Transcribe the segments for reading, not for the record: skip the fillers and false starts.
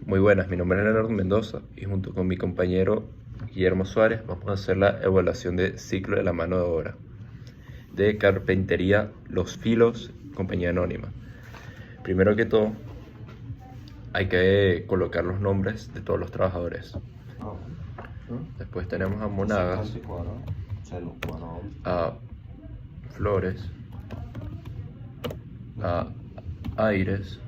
Muy buenas, mi nombre es Leonardo Mendoza y junto con mi compañero Guillermo Suárez vamos a hacer la evaluación de ciclo de la mano de obra de Carpintería Los Filos, compañía anónima. Primero que todo, hay que colocar los nombres de todos los trabajadores. Después tenemos a Monagas, a Flores, a Aires,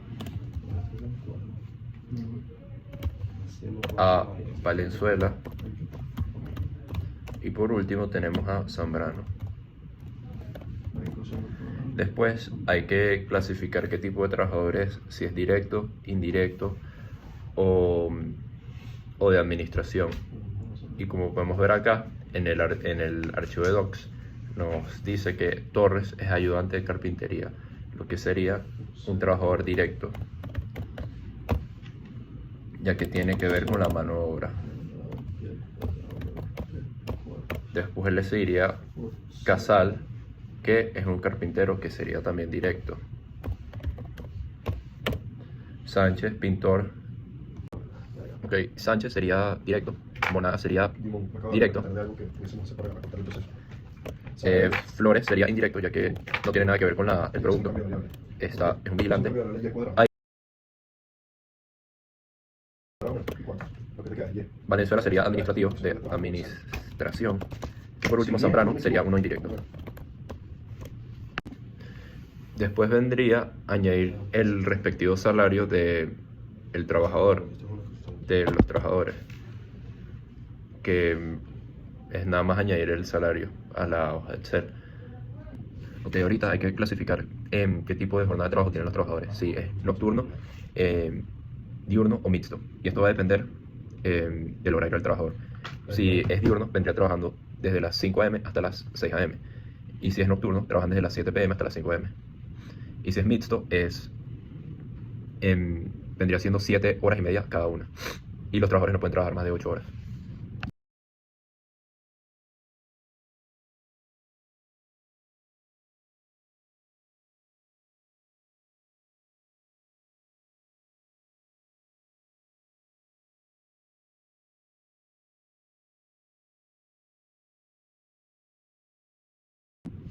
a Valenzuela y por último tenemos a Zambrano. Después hay que clasificar qué tipo de trabajador es, si es directo, indirecto o de administración. Y como podemos ver acá en el archivo de docs, nos dice que Torres es ayudante de carpintería, lo que sería un trabajador directo, ya que tiene que ver con la mano de obra. Después le seguiría Casal, que es un carpintero que sería también directo. Sánchez, pintor. Ok, Sánchez sería directo, Monagas sería directo. Flores sería indirecto, ya que no tiene nada que ver con el producto. Esta es un vigilante. Valenzuela sería administrativo, de administración. Y por último, Zambrano sería uno indirecto. Después vendría añadir el respectivo salario del trabajador, de los trabajadores, que es nada más añadir el salario a la hoja de Excel. Ok, ahorita hay que clasificar qué tipo de jornada de trabajo tienen los trabajadores, si es nocturno, diurno o mixto. Y esto va a depender del horario del trabajador. Si es diurno, vendría trabajando desde las 5 am hasta las 6 am. Y si es nocturno, trabajan desde las 7 pm hasta las 5 am. Y si es mixto, vendría siendo 7 horas y media cada una. Y los trabajadores no pueden trabajar más de 8 horas.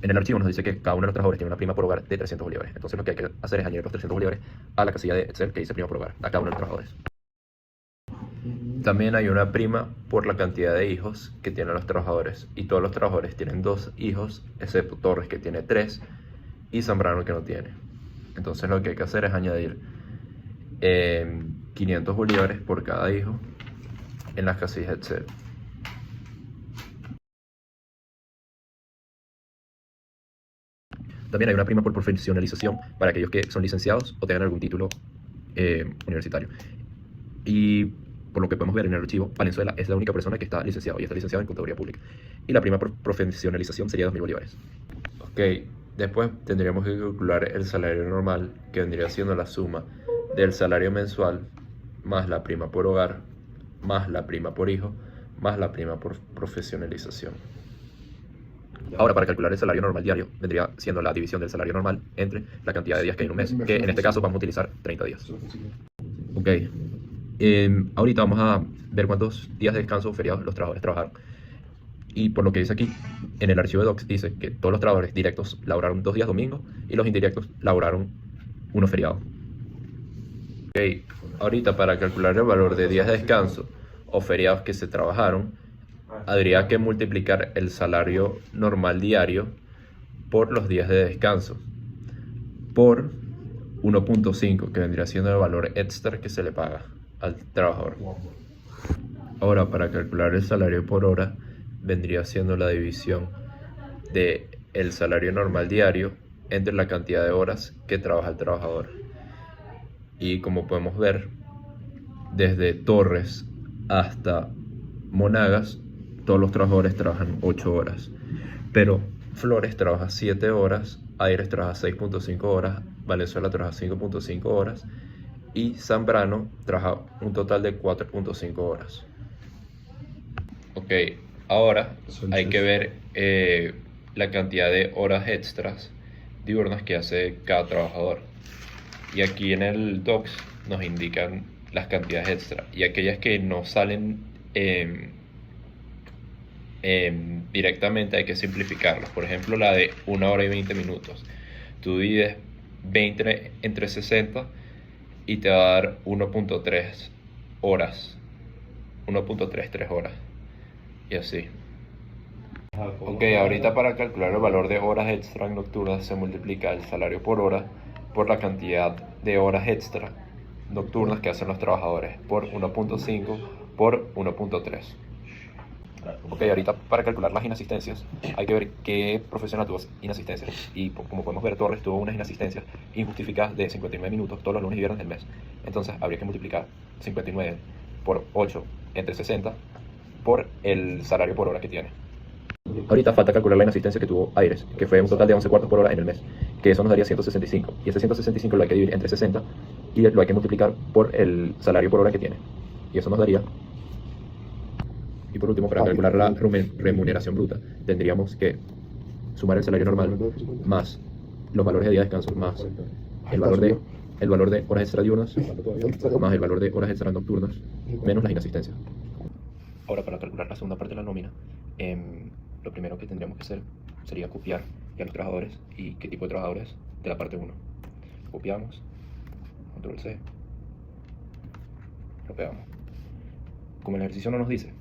En el archivo nos dice que cada uno de los trabajadores tiene una prima por hogar de 300 bolívares. Entonces lo que hay que hacer es añadir los 300 bolívares a la casilla de Excel que dice prima por hogar, a cada uno de los trabajadores. También hay una prima por la cantidad de hijos que tienen los trabajadores. Y todos los trabajadores tienen 2 hijos, excepto Torres que tiene 3 y Zambrano que no tiene. Entonces lo que hay que hacer es añadir 500 bolívares por cada hijo en las casillas de Excel. También hay una prima por profesionalización para aquellos que son licenciados o tengan algún título universitario. Y por lo que podemos ver en el archivo, Valenzuela es la única persona que está licenciado y está licenciado en Contaduría Pública. Y la prima por profesionalización sería 2.000 bolívares. Ok, después tendríamos que calcular el salario normal, que vendría siendo la suma del salario mensual más la prima por hogar, más la prima por hijo, más la prima por profesionalización. Ahora, para calcular el salario normal diario, vendría siendo la división del salario normal entre la cantidad de días que hay en un mes, que en este caso vamos a utilizar 30 días. Ok, ahorita vamos a ver cuántos días de descanso feriados los trabajadores trabajaron. Y por lo que dice aquí, en el archivo de docs dice que todos los trabajadores directos laboraron 2 días domingo y los indirectos laboraron 1 feriado. Ok, ahorita para calcular el valor de días de descanso o feriados que se trabajaron, habría que multiplicar el salario normal diario por los días de descanso por 1.5, que vendría siendo el valor extra que se le paga al trabajador. Ahora, para calcular el salario por hora, vendría siendo la división de el salario normal diario entre la cantidad de horas que trabaja el trabajador. Y como podemos ver, desde Torres hasta Monagas, todos los trabajadores trabajan 8 horas. Pero Flores trabaja 7 horas, Aires trabaja 6.5 horas, Valenzuela trabaja 5.5 horas y Zambrano trabaja un total de 4.5 horas. Ok, ahora hay que ver la cantidad de horas extras diurnas que hace cada trabajador. Y aquí en el docs nos indican las cantidades extra y aquellas que no salen em, directamente hay que simplificarlas. Por ejemplo, la de 1 hora y 20 minutos. Tú divides 20 entre 60 y te va a dar 1.3 horas. 1.33 horas. Y así. Ok, ahorita para calcular el valor de horas extra nocturnas se multiplica el salario por hora por la cantidad de horas extra nocturnas que hacen los trabajadores por 1.5 por 1.3. Ok, ahorita para calcular las inasistencias hay que ver qué profesional tuvo inasistencias. Y como podemos ver, Torres tuvo unas inasistencias injustificadas de 59 minutos todos los lunes y viernes del mes. Entonces habría que multiplicar 59 por 8 entre 60 por el salario por hora que tiene. Ahorita falta calcular la inasistencia que tuvo Aires, que fue un total de 11 cuartos por hora en el mes, que eso nos daría 165. Y ese 165 lo hay que dividir entre 60 y lo hay que multiplicar por el salario por hora que tiene. Y eso nos daría. Y por último, para calcular la remuneración bruta, tendríamos que sumar el salario normal más los valores de día de descanso más el valor de horas extra diurnas más el valor de horas extra nocturnas menos las inasistencias. Ahora, para calcular la segunda parte de la nómina, lo primero que tendríamos que hacer sería copiar ya los trabajadores y qué tipo de trabajadores de la parte 1. Copiamos, control C, lo pegamos. Como el ejercicio no nos dice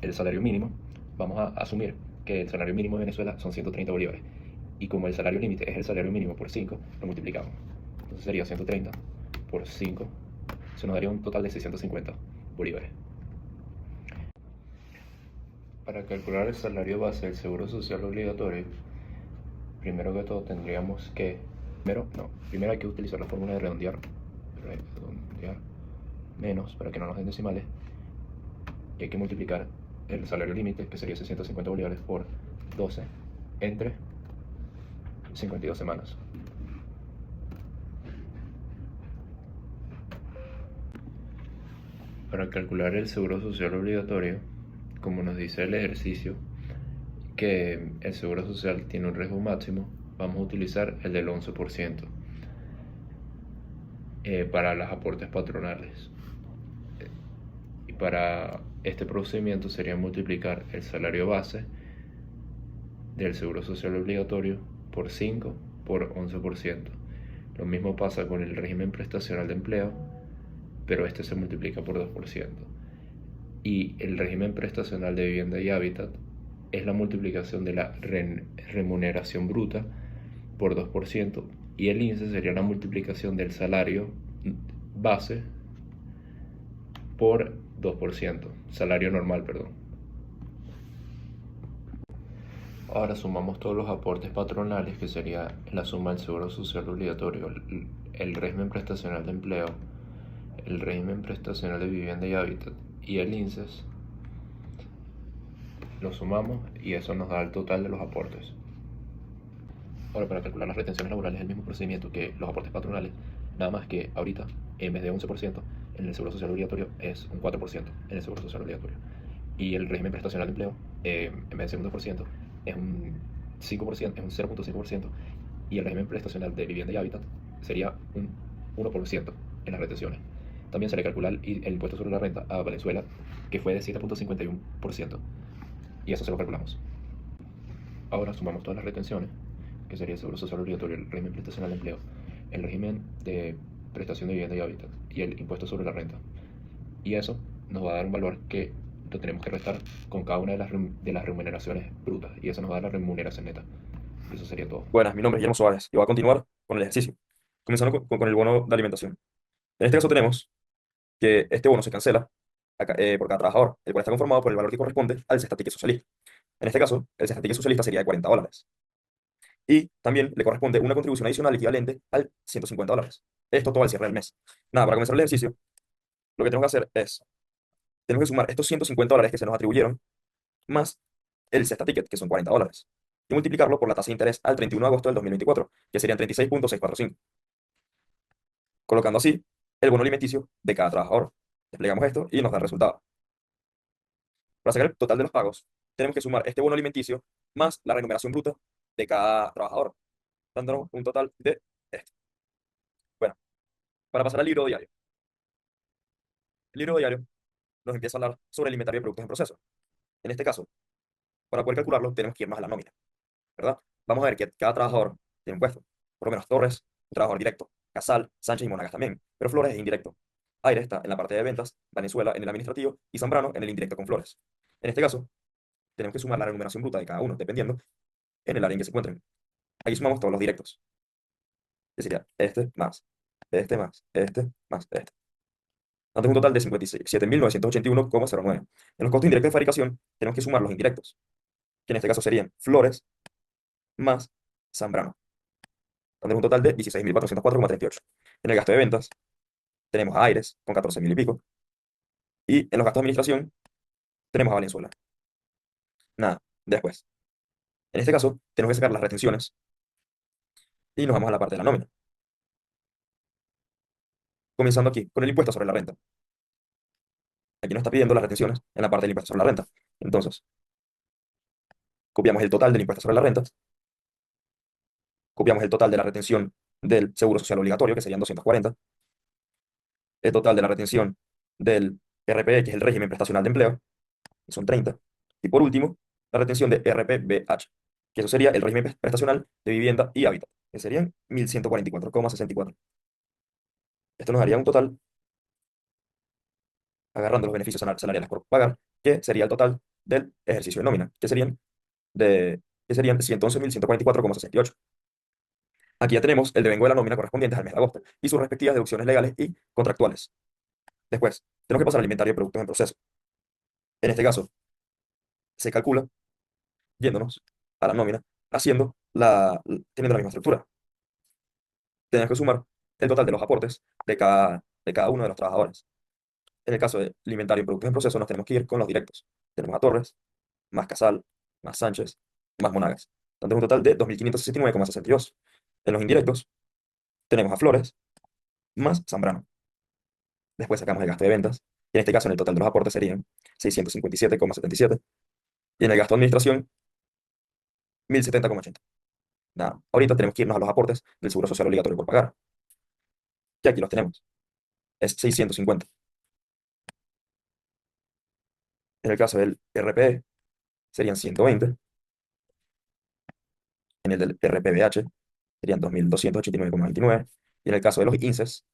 el salario mínimo, vamos a asumir que el salario mínimo de Venezuela son 130 bolívares. Y como el salario límite es el salario mínimo por 5, lo multiplicamos. Entonces sería 130 por 5, eso nos daría un total de 650 bolívares. Para calcular el salario base del Seguro Social obligatorio, primero que todo tendríamos que, primero hay que utilizar la fórmula de redondear menos para que no nos den decimales, y hay que multiplicar el salario límite, que sería 650 bolívares, por 12 entre 52 semanas. Para calcular el seguro social obligatorio, como nos dice el ejercicio, que el seguro social tiene un riesgo máximo, vamos a utilizar el del 11% para los aportes patronales. Y para este procedimiento sería multiplicar el salario base del seguro social obligatorio por 5 por 11%. Lo mismo pasa con el régimen prestacional de empleo, pero este se multiplica por 2%. Y el régimen prestacional de vivienda y hábitat es la multiplicación de la remuneración bruta por 2%, y el índice sería la multiplicación del salario base por 2%, salario normal, perdón. Ahora sumamos todos los aportes patronales, que sería la suma del seguro social obligatorio, el régimen prestacional de empleo, el régimen prestacional de vivienda y hábitat y el INSES. Lo sumamos y eso nos da el total de los aportes. Ahora, para calcular las retenciones laborales es el mismo procedimiento que los aportes patronales, nada más que ahorita, en vez de 11%, en el seguro social obligatorio es un 4% en el seguro social obligatorio. Y el régimen prestacional de empleo, en vez de ser un 2%, es un 5%, es un 0.5%. Y el régimen prestacional de vivienda y hábitat sería un 1% en las retenciones. También se le calcula el impuesto sobre la renta a Venezuela, que fue de 7.51%. Y eso se lo calculamos. Ahora sumamos todas las retenciones, que sería el seguro social obligatorio, el régimen prestacional de empleo, el régimen de prestación de vivienda y hábitat y el impuesto sobre la renta. Y eso nos va a dar un valor que lo tenemos que restar con cada una de las remuneraciones brutas. Y eso nos va a dar la remuneración neta. Y eso sería todo. Buenas, mi nombre es Guillermo Suárez y voy a continuar con el ejercicio, comenzando con el bono de alimentación. En este caso tenemos que este bono se cancela por cada trabajador, el cual está conformado por el valor que corresponde al cestatique socialista. En este caso, el cestatique socialista sería de $40. Y también le corresponde una contribución adicional equivalente al $150. Esto todo al cierre del mes. Nada, para comenzar el ejercicio, lo que tenemos que hacer es, tenemos que sumar estos $150 que se nos atribuyeron, más el cestaticket, que son $40, y multiplicarlo por la tasa de interés al 31 de agosto del 2024, que serían 36.645. Colocando así el bono alimenticio de cada trabajador. Desplegamos esto y nos da el resultado. Para sacar el total de los pagos, tenemos que sumar este bono alimenticio más la remuneración bruta de cada trabajador, dándonos un total de esto. Bueno, para pasar al libro diario. libro diario nos empieza a hablar sobre el inventario de productos en proceso. En este caso, para poder calcularlo, tenemos que ir más a la nómina, ¿verdad? Vamos a ver que cada trabajador tiene un puesto. Por lo menos Torres, un trabajador directo. Casal, Sánchez y Monagas también. Pero Flores es indirecto. Aire está en la parte de ventas, Venezuela en el administrativo y Zambrano en el indirecto con Flores. En este caso, tenemos que sumar la remuneración bruta de cada uno, dependiendo en el área en que se encuentren. Aquí sumamos todos los directos. Que sería este más, este. Dando un total de 57.981,09. En los costos indirectos de fabricación, tenemos que sumar los indirectos, que en este caso serían Flores más Zambrano, dando un total de 16.404,38. En el gasto de ventas, tenemos a Aires con 14.000 y pico. Y en los gastos de administración, tenemos a Valenzuela. Nada, después. En este caso, tenemos que sacar las retenciones y nos vamos a la parte de la nómina. Comenzando aquí con el impuesto sobre la renta. Aquí nos está pidiendo las retenciones en la parte del impuesto sobre la renta. Entonces, copiamos el total del impuesto sobre la renta, copiamos el total de la retención del seguro social obligatorio, que serían 240, el total de la retención del RPE, que es el régimen prestacional de empleo, que son 30, y por último, la retención de RPBH, que eso sería el régimen prestacional de vivienda y hábitat, que serían 1.144,64. Esto nos daría un total, agarrando los beneficios salariales por pagar, que sería el total del ejercicio de nómina, que serían 111.144,68. Aquí ya tenemos el devengo de la nómina correspondiente al mes de agosto y sus respectivas deducciones legales y contractuales. Después, tenemos que pasar al inventario de productos en proceso. En este caso, se calcula yéndonos a la nómina, teniendo la misma estructura. Tenemos que sumar el total de los aportes de cada uno de los trabajadores. En el caso del inventario de productos en proceso, nos tenemos que ir con los directos. Tenemos a Torres, más Casal, más Sánchez, más Monagas, dando un total de 2.569,62. En los indirectos, tenemos a Flores, más Zambrano. Después sacamos el gasto de ventas, y en este caso en el total de los aportes serían 657,77. Y en el gasto de administración, 1.070,80. Nada, ahorita tenemos que irnos a los aportes del Seguro Social Obligatorio por pagar. Y aquí los tenemos. Es 650. En el caso del RPE, serían 120. En el del RPBH, serían 2.289,29. Y en el caso de los INSES,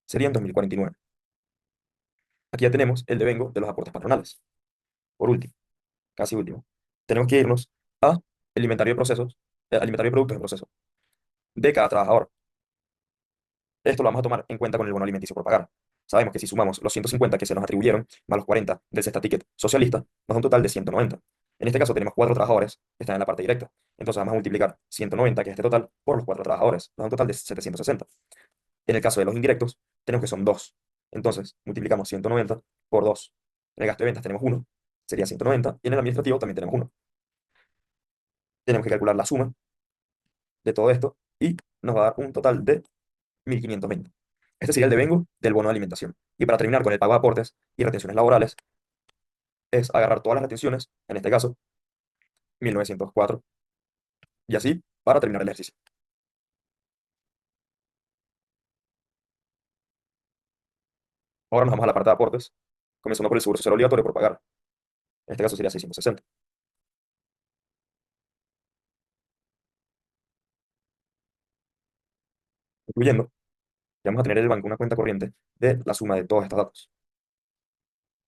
serían 2.049. Aquí ya tenemos el devengo de los aportes patronales. Por último, casi último, tenemos que irnos a el inventario de procesos, al inventario de productos en proceso de cada trabajador. Esto lo vamos a tomar en cuenta con el bono alimenticio por pagar. Sabemos que si sumamos los 150 que se nos atribuyeron más los 40 del cesta ticket socialista, nos da un total de 190. En este caso tenemos 4 trabajadores que están en la parte directa. Entonces vamos a multiplicar 190, que es este total, por los 4 trabajadores. Nos da un total de 760. En el caso de los indirectos, tenemos que son 2. Entonces multiplicamos 190 por 2. En el gasto de ventas tenemos 1, sería 190. Y en el administrativo también tenemos 1. Tenemos que calcular la suma de todo esto y nos va a dar un total de 1.520. Este sería el devengo del bono de alimentación. Y para terminar con el pago de aportes y retenciones laborales, es agarrar todas las retenciones, en este caso, 1904, y así para terminar el ejercicio. Ahora nos vamos a la parte de aportes, comenzando por el seguro social obligatorio por pagar. En este caso sería 660. Incluyendo, que vamos a tener en el banco una cuenta corriente de la suma de todos estos datos,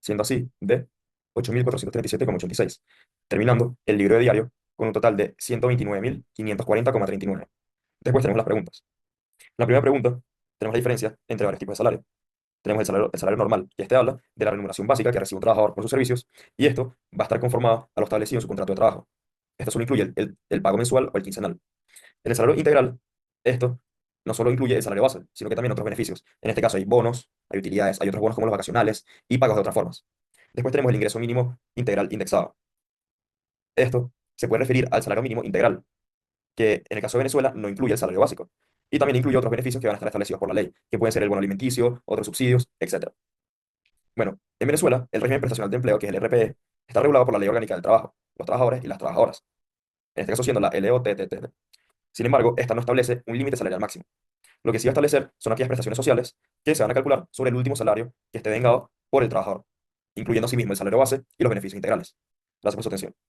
siendo así de 8.437,86, terminando el libro de diario con un total de 129.540,39. Después tenemos las preguntas. En la primera pregunta, tenemos la diferencia entre varios tipos de salario. Tenemos el salario normal, y este habla de la remuneración básica que recibe un trabajador por sus servicios, y esto va a estar conformado a lo establecido en su contrato de trabajo. Esto solo incluye el pago mensual o el quincenal. En el salario integral, esto no solo incluye el salario base, sino que también otros beneficios. En este caso hay bonos, hay utilidades, hay otros bonos como los vacacionales y pagos de otras formas. Después tenemos el ingreso mínimo integral indexado. Esto se puede referir al salario mínimo integral, que en el caso de Venezuela no incluye el salario básico. Y también incluye otros beneficios que van a estar establecidos por la ley, que pueden ser el bono alimenticio, otros subsidios, etc. Bueno, en Venezuela, el régimen prestacional de empleo, que es el RPE, está regulado por la Ley Orgánica del Trabajo, los trabajadores y las trabajadoras, en este caso siendo la LOTTT. Sin embargo, esta no establece un límite salarial máximo. Lo que sí va a establecer son aquellas prestaciones sociales que se van a calcular sobre el último salario que esté vengado por el trabajador, incluyendo asimismo el salario base y los beneficios integrales. Gracias por su atención.